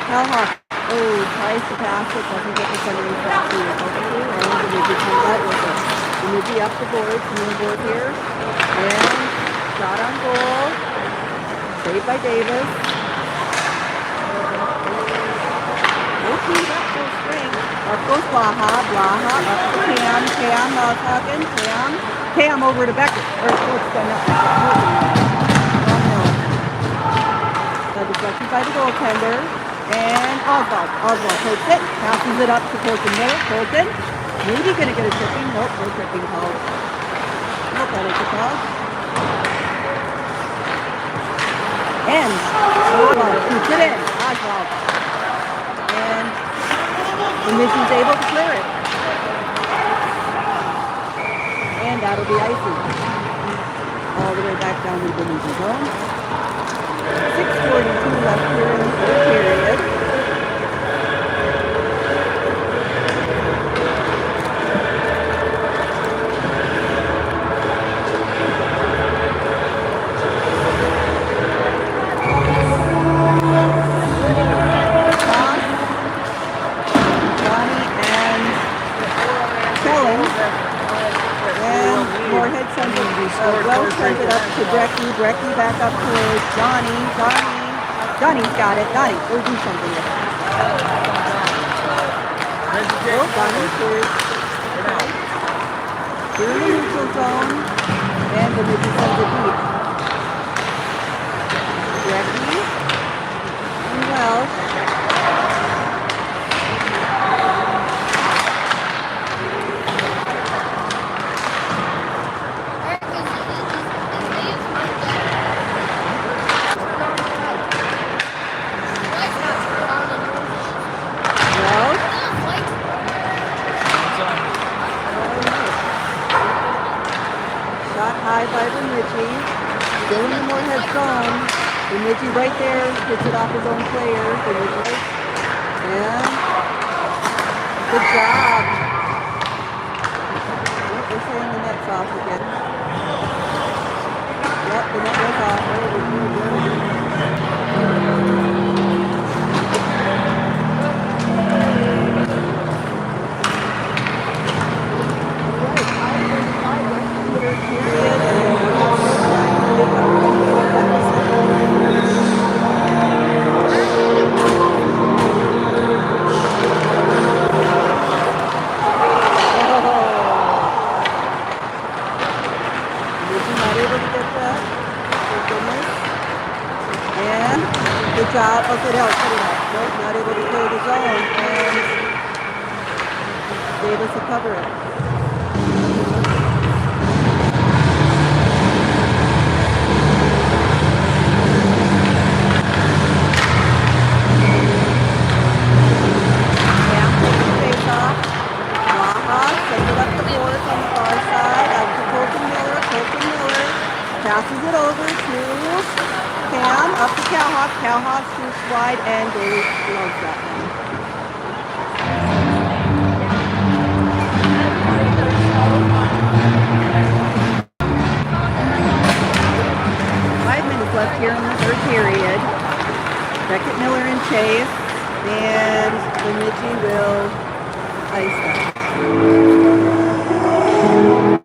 Calhoff. Oh, tries to pass it, doesn't get the center back to it. And Bemidji comes out with it. Bemidji up the board, new board here. And shot on goal. Saved by Davis. Okay, that's full string. Up goes Blaha. Blaha up to Cam. Cam, talking. Cam over to Becker. Or it's done up. So deflected by the goaltender. And Oswald takes it. Passes it up to Colton Miller. Colton. Maybe going to get a tripping. Nope, no tripping call. No penalty call. And Oswald shoots it in. Oswald. And Bemidji's able to clear it. And that'll be icing. All the way back down to the Bemidji zone. 6:42 left here in the third period. Sends it up to Brecky. Brecky back up to Johnny. Johnny's got it. Johnny, go do something with it. Oh, Johnny clears. Here in the neutral zone. And Bemidji sends it deep. Brecky. And Welsh. By Bemidji, still in the Moorhead zone. Bemidji right there, gets it off his own player. Bemidji. And good job. Oh, they're saying the net's off again. Yep, the net was off. able to get that. Thank goodness. And good job. Oh, good help. Put it out. Nope, not able to clear the zone. And Davis will cover it. Cam takes the face off. MYHA sends it up the boards on the far side. Out to Colton Miller. Colton Miller passes it over to Cam. Up to Cowhawk. Cowhawk shoots wide and goes loves that one. Left here in the third period. Beckett, Miller, and Chase, and Bemidji will ice them.